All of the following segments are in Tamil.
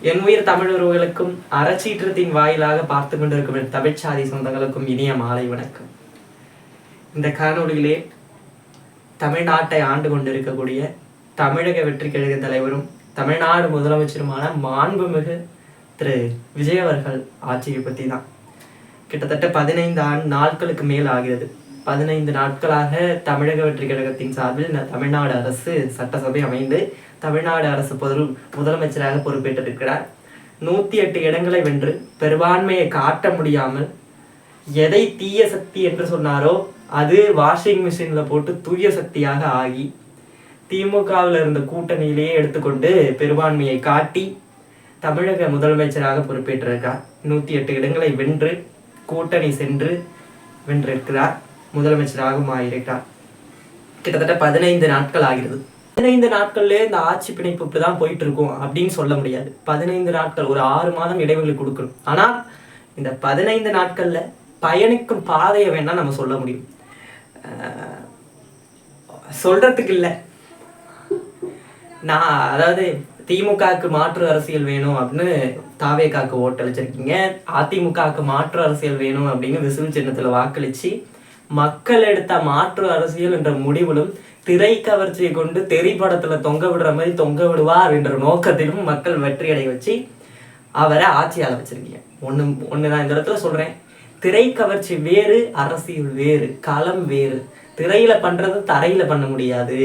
என் உயிர் தமிழர்களுக்கும் அறச்சீற்றத்தின் வாயிலாக பார்த்து கொண்டிருக்கும் என் தமிழ்ச்சாதி சொந்தங்களுக்கும் இனிய மாலை வணக்கம். இந்த காணொலியிலே தமிழ்நாட்டை ஆண்டு கொண்டிருக்கக்கூடிய தமிழக வெற்றி கழக தலைவரும் தமிழ்நாடு முதலமைச்சருமான மாண்புமிகு திரு விஜய் அவர்கள் ஆட்சியை பற்றி தான். கிட்டத்தட்ட 15 நாட்களுக்கு மேல் ஆகிறது. 15 நாட்களாக தமிழக வெற்றி கழகத்தின் சார்பில் தமிழ்நாடு அரசு சட்டசபை அமைந்து தமிழ்நாடு அரசு முதலமைச்சராக பொறுப்பேற்றிருக்கிறார். 108 இடங்களை வென்று பெரும்பான்மையை காட்ட முடியாமல் எதை தீய சக்தி என்று சொன்னாரோ அது வாஷிங் மிஷின்ல போட்டு தூய சக்தியாக ஆகி திமுகவில் இருந்த கூட்டணியிலேயே எடுத்துக்கொண்டு பெரும்பான்மையை காட்டி தமிழக முதலமைச்சராக பொறுப்பேற்றிருக்கிறார். 108 இடங்களை வென்று கூட்டணி சென்று வென்றிருக்கிறார். முதலமைச்சராகவும் ஆகியிருக்கிறார். கிட்டத்தட்ட 15 நாட்கள் ஆகிறது. 15 நாட்கள்ல இந்த ஆட்சி பிணைப்பு இப்படிதான் போயிட்டு இருக்கும் அப்படின்னு சொல்ல முடியாது. 15 நாட்கள், ஒரு 6 மாதம் இடைவெளி கொடுக்கணும். ஆனா இந்த 15 நாட்கள்ல பயணிக்கும் பாதையை வேணா நம்ம சொல்ல முடியும். சொல்றதுக்கு இல்லை, நான் அதாவது திமுகவுக்கு மாற்று அரசியல் வேணும் அப்படின்னு தாவேகாக்கு ஓட்டளிச்சிருக்கீங்க. அதிமுகவுக்கு மாற்று அரசியல் வேணும் அப்படின்னு விசில் சின்னத்துல வாக்களிச்சு மக்கள் எடுத்த மாற்று அரசியல் என்ற முடிவிலும் திரை கவர்ச்சியை கொண்டு திரைப்படத்துல தொங்க விடுற மாதிரி தொங்க விடுவார் என்ற நோக்கத்திலும் மக்கள் வெற்றி அடைய வச்சு அவரை ஆட்சியாளர் வச்சிருக்கீங்க. ஒண்ணு நான் இந்த இடத்துல சொல்றேன், திரை கவர்ச்சி வேறு, அரசியல் வேறு, களம் வேறு. திரையில பண்றது தரையில பண்ண முடியாது.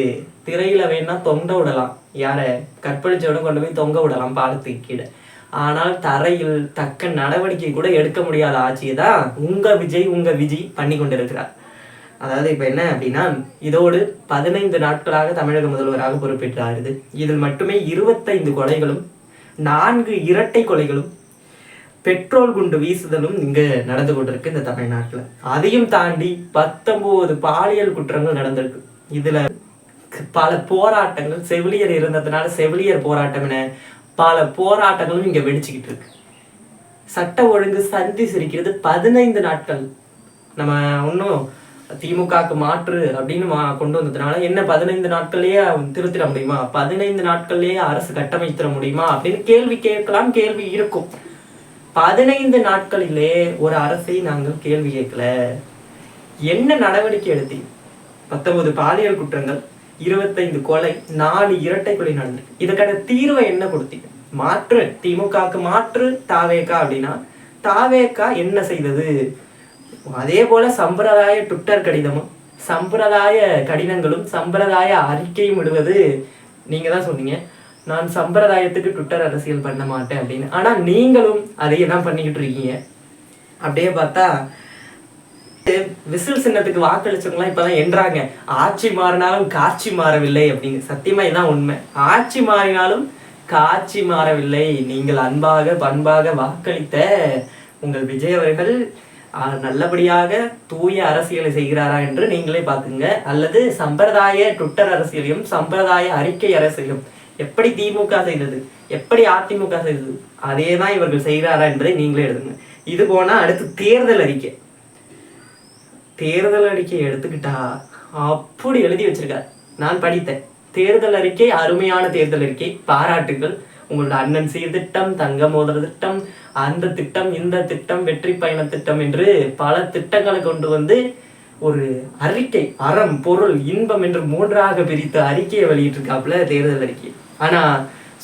திரையில வேணா தொங்க விடலாம், யார கற்பழிச்சோட கொண்டு போய் தொங்க விடலாம் பாலத்துக்கு கீழே. ஆனால் தரையில் தக்க நடவடிக்கை கூட எடுக்க முடியாத ஆட்சியை தான் உங்க விஜய் பண்ணி கொண்டிருக்கிறார். அதாவது இப்ப என்ன அப்படின்னா, இதோடு 15 நாட்களாக தமிழக முதல்வராக பொறுப்பேற்றாருது. இதில் மட்டுமே 25 கொலைகளும் 4 இரட்டை கொலைகளும் பெட்ரோல் குண்டு வீசுதலும் இங்க நடந்து கொண்டிருக்கு இந்த தமிழ்நாட்டுல. அதையும் தாண்டி 19 பாலியல் குற்றங்கள் நடந்திருக்கு. இதுல பல போராட்டங்கள், செவிலியர் இருந்ததுனால செவிலியர் போராட்டம் என பல போராட்டங்களும் இங்க வெடிச்சுக்கிட்டு இருக்கு. சட்ட ஒழுங்கு சந்தி சிரிக்கிறது 15 நாட்கள். நம்ம ஒன்றும் திமுகவுக்கு மாற்று அப்படின்னு கொண்டு வந்ததுனால என்ன 15 நாட்கள்லயே திருத்திட முடியுமா, 15 நாட்கள்லயே அரசு கட்டமைத்திட முடியுமா அப்படின்னு கேள்வி கேட்கலாம், கேள்வி இருக்கும். 15 நாட்களிலே ஒரு அரசை நாங்கள் கேள்வி கேட்கல. என்ன நடவடிக்கை எடுத்தீங்க? 19 பாலியல் குற்றங்கள், 25 கொலை, 4 இரட்டை கொலை நடந்திருக்கு. இதுக்கான தீர்வை என்ன கொடுத்தீங்க? மாற்று, திமுகவுக்கு மாற்று தாவேகா அப்படின்னா தாவேகா என்ன செய்தது? அதே போல சம்பிரதாய ட்விட்டர் கடிதமும் சம்பிரதாய கடிதங்களும் சம்பிரதாய அறிக்கையும் விடுவது நீங்க தான் சொன்னீங்க. நான் சம்பிரதாயத்துக்கு ட்விட்டர் அரசியல் பண்ண மாட்டேன் அப்படின்னு. ஆனா நீங்களும் அதையே தான் பண்ணிக்கிட்டு இருக்கீங்க. அப்படியே பார்த்தா விசில் சின்னத்துக்கு வாக்களிச்சவங்களாம் இப்பதான் என்றாங்க, ஆட்சி மாறினாலும் காட்சி மாறவில்லை அப்படின்னு. சத்தியமா இதான் உண்மை. ஆட்சி மாறினாலும் காட்சி மாறவில்லை. நீங்கள் அன்பாக பண்பாக வாக்களித்த உங்கள் விஜய் அவர்கள் நல்லபடியாக தூய அரசியலை செய்கிறாரா என்று நீங்களே பார்த்துங்க. அல்லது சம்பிரதாய ட்விட்டர் அரசியலையும் சம்பிரதாய அறிக்கை அரசியலும் எப்படி திமுக செய்தது, எப்படி அதிமுக செய்தது, அதே தான் இவர்கள் செய்கிறாரா என்பதை நீங்களே எடுத்துங்க. இது போனா அடுத்து தேர்தல் அறிக்கை. தேர்தல் அறிக்கை எடுத்துக்கிட்டா அப்படி எழுதி வச்சிருக்காரு. நான் படித்தேன். தேர்தல் அறிக்கை அருமையான தேர்தல் அறிக்கை, பாராட்டுகள். உங்களோட அண்ணன் சீர்திட்டம், தங்க மோதிர திட்டம், அந்த திட்டம், இந்த திட்டம், வெற்றி பயண திட்டம் என்று பல திட்டங்களை கொண்டு வந்து ஒரு அறிக்கை, அறம் பொருள் இன்பம் என்று 3ஆக பிரித்து அறிக்கையை வெளியிட்டிருக்காப்புல தேர்தல் அறிக்கை. ஆனா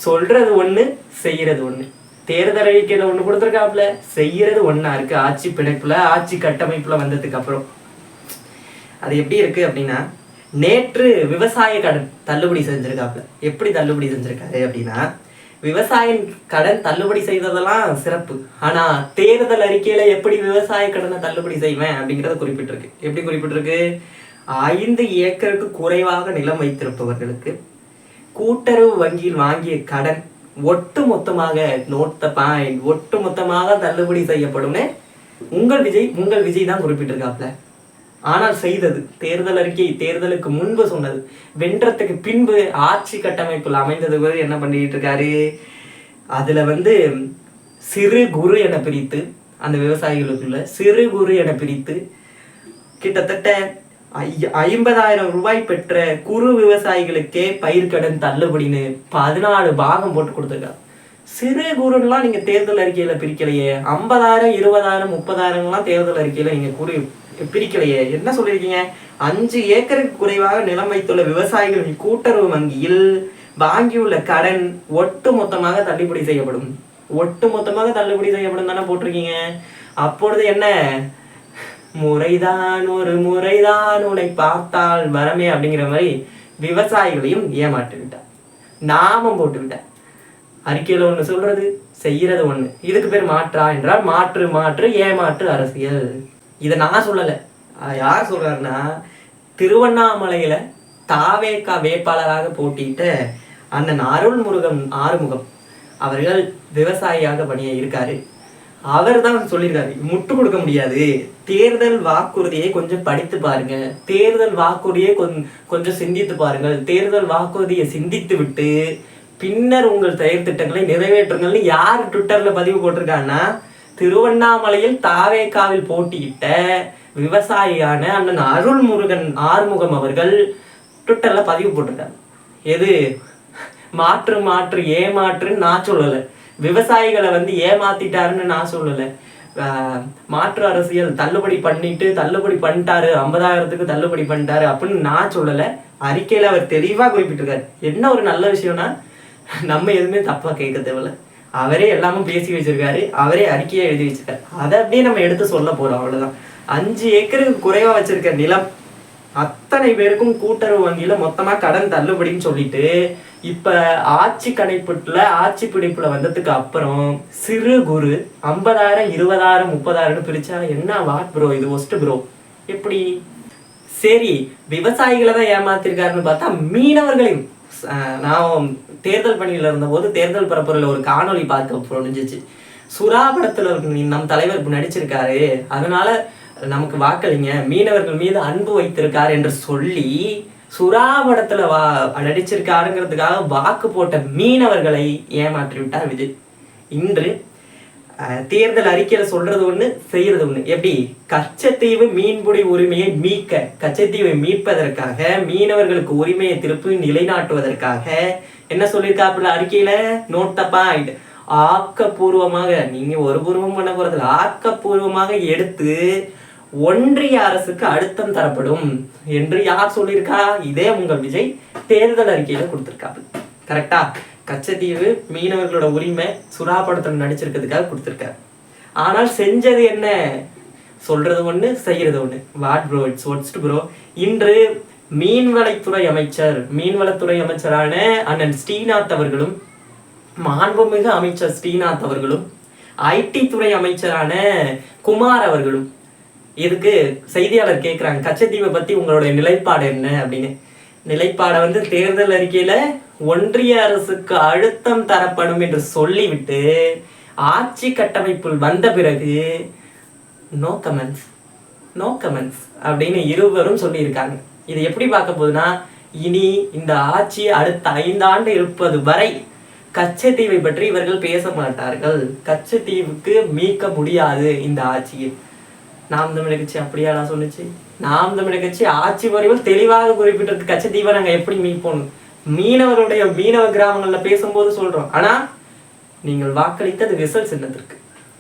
சொல்றது ஒண்ணு, செய்யறது ஒண்ணு. தேர்தல் அறிக்கையில ஒண்ணு கொடுத்துருக்காப்புல, செய்யறது ஒண்ணா இருக்கு. ஆட்சி பிணைப்புல, ஆட்சி கட்டமைப்புல வந்ததுக்கு அப்புறம் அது எப்படி இருக்கு அப்படின்னா, நேற்று விவசாய கடன் தள்ளுபடி செஞ்சிருக்காப்புல. எப்படி தள்ளுபடி செஞ்சிருக்காரு அப்படின்னா, விவசாய கடன் தள்ளுபடி செய்ததெல்லாம் சிறப்பு. ஆனா தேர்தல் அறிக்கையில எப்படி விவசாய கடனை தள்ளுபடி செய்வேன் அப்படிங்கிறத குறிப்பிட்டிருக்கு. எப்படி குறிப்பிட்டிருக்கு? 5 ஏக்கருக்கு குறைவாக நிலம் வைத்திருப்பவர்களுக்கு கூட்டுறவு வங்கியில் வாங்கிய கடன் ஒட்டு மொத்தமாக தள்ளுபடி செய்யப்படும் உங்கள் விஜய் தான் குறிப்பிட்டிருக்காப்ல. ஆனால் செய்தது தேர்தல் அறிக்கை தேர்தலுக்கு முன்பு சொன்னது. வென்றதுக்கு பின்பு ஆட்சி கட்டமைப்புல அமைந்தது கூட என்ன பண்ணிட்டு இருக்காரு? அதுல சிறு குறு என பிரித்து, அந்த விவசாயிகளுக்குள்ள சிறு குறு என பிரித்து கிட்டத்தட்ட 50,000 ரூபாய் பெற்ற குறு விவசாயிகளுக்கே பயிர்க்கடன் தள்ளுபடின்னு 14 பாகம் போட்டு கொடுத்துருக்காரு. சிறு குறுலாம் நீங்க தேர்தல் அறிக்கையில பிரிக்கலையே. 50,000 20,000 30,000 தேர்தல் அறிக்கையில நீங்க பிரிக்கலையே. என்ன சொல்லியிருக்கீங்க? 5 ஏக்கருக்கு குறைவாக நிலம் வைத்துள்ள விவசாயிகளின் கூட்டுறவு வங்கியில் வாங்கியுள்ள கடன் ஒட்டு மொத்தமாக தள்ளுபடி செய்யப்படும். ஒட்டு மொத்தமாக தள்ளுபடி செய்யப்படும் தானே போட்டிருக்கீங்க. அப்பொழுது என்ன, முறைதான் ஒரு முறைதான் உன்னை பார்த்தால் வரமே அப்படிங்கிற மாதிரி விவசாயிகளையும் ஏமாற்றி விட்டார், நாமம் போட்டு விட்டார். அறிக்கையில ஒண்ணு சொல்றது, செய்யறது ஒண்ணு. இதுக்கு பேர் மாற்றா என்றால் மாற்று மாற்று ஏமாற்று அரசியல். இதை நான் சொல்லல, யார் சொல்றாருன்னா திருவண்ணாமலையில தாவேகா வேட்பாளராக போட்டியிட்ட அண்ணன் ஆறுமுகம் அவர்கள் விவசாயியாக பணிய இருக்காரு. அவர் தான் சொல்லியிருக்காரு, முட்டு கொடுக்க முடியாது, தேர்தல் வாக்குறுதியை கொஞ்சம் படித்து பாருங்க, தேர்தல் வாக்குறுதியை கொஞ்சம் சிந்தித்து பாருங்கள், தேர்தல் வாக்குறுதியை சிந்தித்து விட்டு பின்னர் உங்கள் செயல் திட்டங்களை நிறைவேற்றுங்கள்னு யார் ட்விட்டர்ல பதிவு போட்டிருக்காங்கன்னா திருவண்ணாமலையில் தாவேகாவில் போட்டியிட்ட விவசாயியான அண்ணன் ஆறுமுகம் அவர்கள் ட்விட்டர்ல பதிவு போட்டிருக்காங்க. எது மாற்று மாற்று ஏமாற்றுன்னு நான் சொல்லலை, விவசாயிகளை ஏமாத்திட்டாருன்னு நான் சொல்லலை, மாற்று அரசியல் தள்ளுபடி பண்ணிட்டாரு, 50,000 தள்ளுபடி பண்ணிட்டாரு அப்படின்னு நான் சொல்லலை. அறிக்கையில அவர் தெளிவா குறிப்பிட்டிருக்காரு. என்ன ஒரு நல்ல விஷயம்னா, நம்ம எதுவுமே தப்பா கேட்க தேவையில்ல, அவரே எல்லாமும் பேசி வச்சிருக்காரு, அவரே அறிக்கையா எழுதி வச்சிருக்காரு, அதை அப்படியே நம்ம எடுத்து சொல்ல போறோம், அவ்வளவுதான். 5 ஏக்கருக்கு குறைவா வச்சிருக்க நிலம் அத்தனை பேருக்கும் கூட்டுறவு வங்கியில மொத்தமா கடன் தள்ளுபடின்னு சொல்லிட்டு இப்ப ஆட்சி பிடிப்புல வந்ததுக்கு அப்புறம் சிறு குறு 50,000 20,000 30,000 பிரிச்சா என்ன வாட் ப்ரோ, இது ஒஸ்ட் ப்ரோ. எப்படி சரி விவசாயிகளை தான் ஏமாத்திருக்காருன்னு பார்த்தா மீனவர்களையும். நான் தேர்தல் பணியில இருந்த போது தேர்தல் பரப்புரையில ஒரு காணொலி பார்க்க முடிஞ்சிச்சு. சுறா படத்துல நம் தலைவர் நடிச்சிருக்காரு, அதனால நமக்கு வாக்களிங்க, மீனவர்கள் மீது அன்பு வைத்திருக்காரு என்று சொல்லி சுறா படத்துல நடிச்சிருக்காருங்கிறதுக்காக வாக்கு போட்ட மீனவர்களை ஏமாற்றி விட்டார் விஜய். இன்று தேர்தல் அறிக்கையில சொல்றது ஒண்ணு, செய்யறது ஒண்ணு. எப்படி கச்சத்தீவு மீன்பிடி உரிமையை கச்சத்தீவை மீட்பதற்காக, மீனவர்களுக்கு உரிமையை திருப்பி நிலைநாட்டுவதற்காக என்ன சொல்லியிருக்காப்புல அறிக்கையில, நோட் த பாயிண்ட், ஆக்கப்பூர்வமாக, நீங்க ஒரு பூர்வம் பண்ண போறதில்ல, ஆக்கப்பூர்வமாக எடுத்து ஒன்றிய அரசுக்கு அழுத்தம் தரப்படும் என்று யார் சொல்லியிருக்கா? இதே உங்கள் விஜய் தேர்தல் அறிக்கையில கொடுத்திருக்காரு. கரெக்டா? கச்சத்தீவு மீனவர்களோட உரிமை சுறா படத்துல நடிச்சிருக்கிறதுக்காக கொடுத்திருக்காரு. ஆனால் செஞ்சது என்ன? சொல்றது ஒண்ணு, செய்யறது ஒண்ணு. What bro, it's worst bro. இன்று மீன்வளத்துறை அமைச்சரான அண்ணன் ஸ்ரீநாத் அவர்களும், மாண்புமிகு அமைச்சர் ஸ்ரீநாத் அவர்களும், ஐடி துறை அமைச்சரான குமார் அவர்களும் இதுக்கு செய்தியாளர் கேட்குறாங்க, கச்சத்தீவை பத்தி உங்களுடைய நிலைப்பாடு என்ன அப்படின்னு. நிலைப்பாடை தேர்தல் அறிக்கையில ஒன்றிய அரசுக்கு அழுத்தம் தரப்படும் என்று சொல்லிவிட்டு ஆட்சி கட்டமைப்பில் வந்த பிறகு நோ கமெண்ட்ஸ் அப்படின்னு இருவரும் சொல்லியிருக்காங்க. இது எப்படி பார்க்க போகுதுன்னா, இனி இந்த ஆட்சி அடுத்த 5 ஆண்டு இருப்பது வரை கச்சத்தீவை பற்றி இவர்கள் பேச மாட்டார்கள். கச்சத்தீவுக்கு மீட்க முடியாது இந்த ஆட்சியில். நாம் தமிழர் கட்சி அப்படியாடா சொன்னிச்சு? நாம் தமிழர் கட்சி ஆட்சி முறையில் தெளிவாக குறிப்பிட்டிருக்கு, கச்சத்தீவை நாங்க எப்படி மீட்போம். மீனவ கிராமங்கள்ல பேசும்போது சொல்றோம். ஆனா நீங்கள் வாக்களித்தது விசல் சின்னத்திற்கு.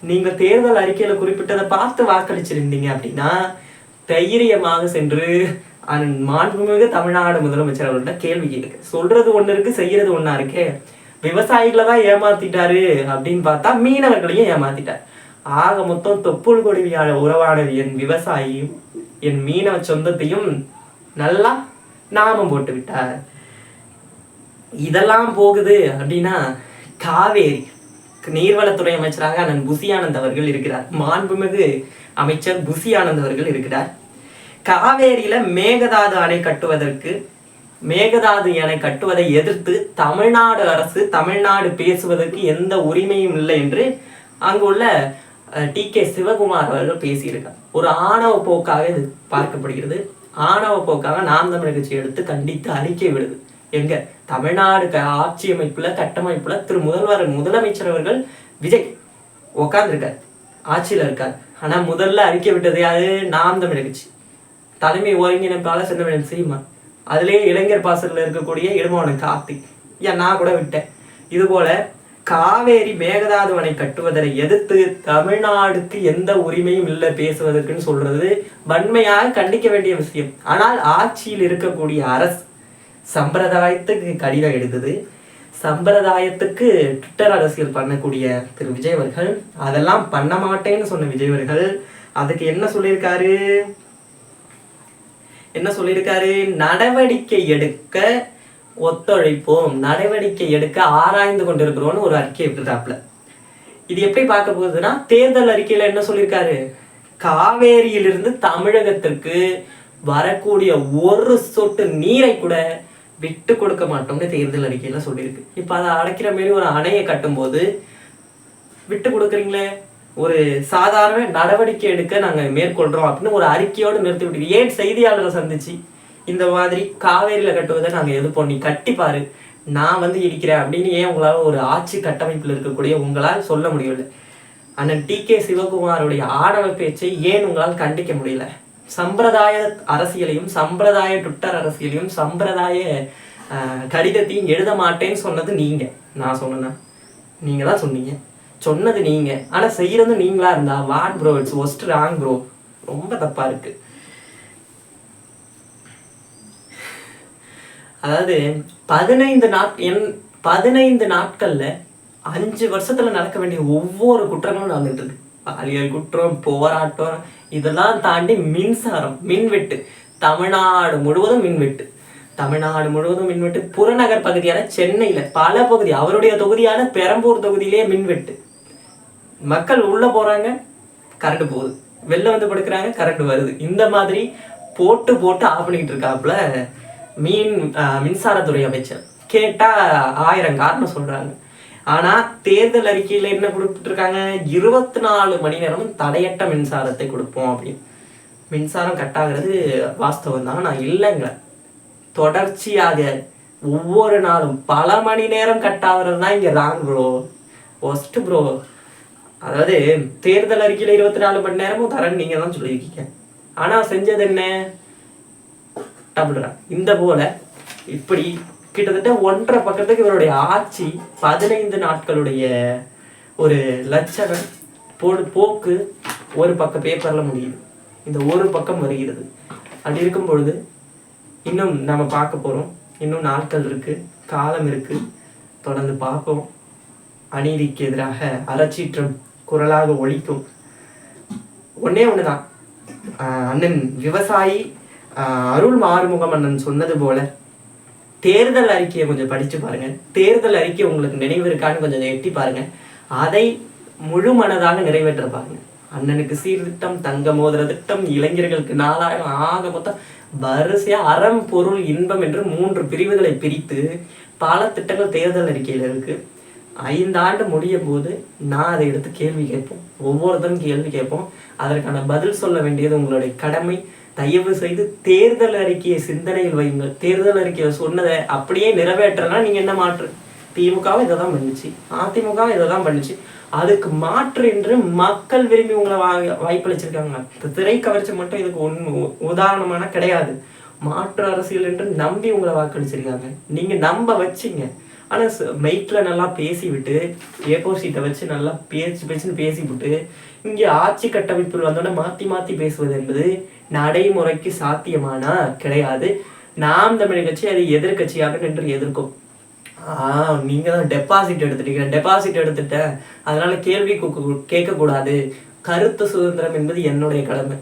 நீங்க தேர்தல் அறிக்கையில குறிப்பிட்டதை பார்த்து வாக்களிச்சிருந்தீங்க அப்படின்னா தைரியமாக சென்று மாண்புமிகு தமிழ்நாடு முதலமைச்சர் அவர்கள்ட்ட கேள்வி கேட்க. சொல்றது ஒண்ணு இருக்கு, செய்யறது ஒண்ணா இருக்கு. விவசாயிகளை தான் ஏமாத்திட்டாரு அப்படின்னு பார்த்தா மீனவர்களையும் ஏமாத்திட்டார். ஆக மொத்தம் தொப்புள் கொடிவியான உறவானது என் விவசாயியும் என் மீனவ சொந்தத்தையும் நல்லா நாமம் போட்டு விட்டார். இதெல்லாம் போகுது அப்படின்னா காவேரி நீர்வளத்துறை அமைச்சராக அண்ணன் புசி ஆனந்த் அவர்கள் இருக்கிறார். மாண்புமிகு அமைச்சர் புசி ஆனந்த் அவர்கள் இருக்கிறார். காவேரியில மேகதாது அணை கட்டுவதை எதிர்த்து தமிழ்நாடு அரசு, தமிழ்நாடு பேசுவதற்கு எந்த உரிமையும் இல்லை என்று அங்குள்ள டி.கே. சிவகுமார் அவர்கள் பேசியிருக்கார். ஒரு ஆணவ போக்காக இது பார்க்கப்படுகிறது. ஆணவ போக்காக நாம் தமிழர் கட்சி எடுத்து கண்டித்து அறிக்கை விடுது. எங்க தமிழ்நாடு ஆட்சி அமைப்புல கட்டமைப்புல முதலமைச்சர் அவர்கள் விஜய் உட்கார்ந்துருக்கார், ஆட்சியில இருக்கார். ஆனா முதல்ல அறிக்கை விட்டது யாரு? நாம் தமிழர் கட்சி தலைமை ஒருங்கிணைப்பாளர் செந்தமிழன் சீமான். அதுலேயே இளைஞர் பாசத்துல இருக்கக்கூடிய இடுமாவனம் கார்த்திக், நான் கூட விட்டேன். இது போல காவேரி மேகதாது அணை கட்டுவதை எதிர்த்து தமிழ்நாடுக்கு எந்த உரிமையும் இல்லை பேசுவதற்குன்னு சொல்றது வன்மையாக கண்டிக்க வேண்டிய விஷயம். ஆனால் ஆட்சியில் இருக்கக்கூடிய அரசு சம்பிரதாயத்துக்கு கடிதம் எழுதுது, சம்பிரதாயத்துக்கு ட்விட்டர் அரசியல் பண்ணக்கூடிய திரு விஜய் அவர்கள் அதெல்லாம் பண்ண மாட்டேன்னு சொன்ன விஜய் அவர்கள் அதுக்கு என்ன சொல்லியிருக்காரு, நடவடிக்கை எடுக்க ஒத்துழைப்போம், நடவடிக்கை எடுக்க ஆராய்ந்து கொண்டிருக்கிறோம்னு ஒரு அறிக்கை விட்டுட்டாப்ல. இது எப்படி பார்க்க போகுதுன்னா, தேர்தல் அறிக்கையில என்ன சொல்லியிருக்காரு, காவேரியிலிருந்து தமிழகத்திற்கு வரக்கூடிய ஒரு சொட்டு நீரை கூட விட்டு கொடுக்க மாட்டோம்னு தேர்தல் அறிக்கையில சொல்லியிருக்கு. இப்ப அதை அடைக்கிற மாரி ஒரு அணையை கட்டும் போது விட்டு கொடுக்குறீங்களே, ஒரு சாதாரண நடவடிக்கை எடுக்க நாங்க மேற்கொள்றோம் அப்படின்னு ஒரு அறிக்கையோடு நிறுத்தி விட்டு ஏன் செய்தியாளரை சந்திச்சு இந்த மாதிரி காவேரியில கட்டுவதை நாங்க எதிர்ப்போம், நீ கட்டிப்பாரு, நான் இடிக்கிறேன் அப்படின்னு ஏன் உங்களால ஒரு ஆட்சி கட்டமைப்பில் இருக்கக்கூடிய உங்களால் சொல்ல முடியல? அண்ணன் TK சிவகுமாருடைய ஆடவ பேச்சை ஏன் உங்களால் கண்டிக்க முடியல? சம்பிரதாய அரசியலையும் சம்பிரதாய ட்விட்டர் அரசியலையும் சம்பிரதாய கடிதத்தையும் எழுத மாட்டேன்னு சொன்னது நீங்க, நான் சொன்னா நீங்க தான் சொன்னது நீங்க, ஆனா செய்யறது நீங்களா இருந்தா what bro, it's worst wrong bro, ரொம்ப தப்பா இருக்கு. அதாவது 15 நாட்கள்ல 5 வருஷத்துல நடக்க வேண்டிய ஒவ்வொரு குற்றங்களும் நடந்துட்டு இருக்கு. பாலியல் குற்றம், போராட்டம், இதெல்லாம் தாண்டி மின்சாரம், மின்வெட்டு, தமிழ்நாடு முழுவதும் மின்வெட்டு, புறநகர் பகுதியான சென்னையில பல பகுதி, அவருடைய தொகுதியான பெரம்பூர் தொகுதியிலேயே மின்வெட்டு. மக்கள் உள்ள போறாங்க, கரண்ட் போகுது, வெளில படுக்கிறாங்க, கரண்ட் வருது. இந்த மாதிரி போட்டு ஆஃப் பண்ணிக்கிட்டு இருக்காப்புல மின்சாரத்துறை அமைச்சர். கேட்டா 1000 காரணம் சொல்றாங்க. ஆனா தேர்தல் அறிக்கையில என்ன கொடுத்துருக்காங்க, 24 மணி நேரமும் தடையற்ற மின்சாரத்தை கொடுப்போம் அப்படின்னு. மின்சாரம் கட்டாகிறது வாஸ்தவம் தான், நான் இல்லைங்க. தொடர்ச்சியாக ஒவ்வொரு நாளும் பல மணி நேரம் கட்டாகிறது தான் இங்க ராங் ப்ரோ, ஒஸ்ட் ப்ரோ. அதாவது தேர்தல் அறிக்கையில 24 மணி நேரமும் தரேன்னு நீங்க தான் சொல்லியிருக்கீங்க, ஆனா செஞ்சது என்ன, டபுள் ராங். இந்த போல இப்படி கிட்டத்தட்ட 1.5 பக்கத்துக்கு இவருடைய ஆட்சி 15 நாட்களுடைய ஒரு லட்சணம் போக்கு ஒரு பக்கம் பேப்பர்ல முடியுது, இந்த ஒரு பக்கம் வருகிறது. அப்படி இருக்கும் பொழுது இன்னும் நம்ம பார்க்க போறோம், இன்னும் நாட்கள் இருக்கு, காலம் இருக்கு, தொடர்ந்து பார்ப்போம். அநீதிக்கு எதிராக அறச்சீற்றம் குரலாக ஒலிக்கும். ஒன்னே ஒண்ணுதான், அண்ணன் விவசாயி அருள் ஆறுமுகம் அண்ணன் சொன்னது போல தேர்தல் அறிக்கையை கொஞ்சம் படிச்சு பாருங்க. தேர்தல் அறிக்கை உங்களுக்கு நினைவு இருக்கான்னு கொஞ்சம் எட்டி பாருங்க. அதை முழு மனதாக நிறைவேற்ற பாருங்க. அண்ணனுக்கு சீர்திட்டம், தங்க மோதிர திட்டம், இளைஞர்களுக்கு 4000, ஆக மொத்தம் வரிசையா அறம் பொருள் இன்பம் என்று 3 பிரிவுகளை பிரித்து பல திட்டங்கள் தேர்தல் அறிக்கையில இருக்கு. 5 ஆண்டு முடியும் போது நான் அதை எடுத்து கேள்வி கேட்போம், ஒவ்வொருத்தரும் கேள்வி கேட்போம். அதற்கான பதில் சொல்ல வேண்டியது உங்களுடைய கடமை. தயவு செய்து தேர்தல் அறிக்கையை சிந்தனையில் வையுங்கள். தேர்தல் அறிக்கையை சொன்னதை அப்படியே நிறைவேற்றலாம். நீங்க என்ன மாற்று, திமுகவும் இதை தான் பண்ணுச்சு, அதிமுகவும் இதை தான் பண்ணுச்சு, அதுக்கு மாற்று என்று மக்கள் விரும்பி உங்களை வாய்ப்பளிச்சிருக்காங்க. திரை கவர்ச்சி மட்டும் இதுக்கு உதாரணமான கிடையாது. மாற்று அரசியல் என்று நம்பி உங்களை வாக்களிச்சிருக்காங்க, நீங்க நம்ப வச்சிங்க. ஆனா மைக்ல நல்லா பேசிவிட்டு, ஏப்போ சீட்டை வச்சு நல்லா பேச்சுன்னு பேசிவிட்டு இங்க ஆட்சி கட்டமைப்பில் வந்தோட மாத்தி பேசுவது என்பது நடைமுறைக்கு சாத்தியமானா கிடையாது. நாம் தமிழ் கட்சி அது எதிர்கட்சியாக நின்று எதிர்க்கும். நீங்க தான் டெபாசிட் எடுத்துட்டேன், அதனால கேள்வி கேட்கக்கூடாது, கருத்து சுதந்திரம் என்பது என்னுடைய கடமை,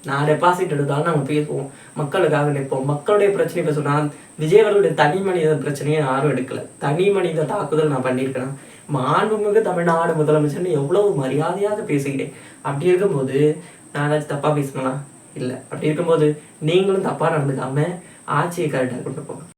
நான் டெபாசிட் எடுத்தாலும் நாங்கள் பேசுவோம், மக்களுக்காக நிற்போம், மக்களுடைய பிரச்சனை பேசுவோம். விஜய் அவர்களுடைய தனி மனித பிரச்சனையை யாரும் எடுக்கல, தனி மனித தாக்குதல் நான் பண்ணியிருக்கிறேன். மாண்புமிகு தமிழ்நாடு முதலமைச்சர்னு எவ்வளவு மரியாதையாக பேசுகிறேன். அப்படி இருக்கும்போது நான் ஏதாச்சும் தப்பா பேசணும்னா இல்லை. அப்படி இருக்கும்போது நீங்களும் தப்பா நடந்துக்காம ஆட்சியை கரெக்டாக கொண்டு போங்க.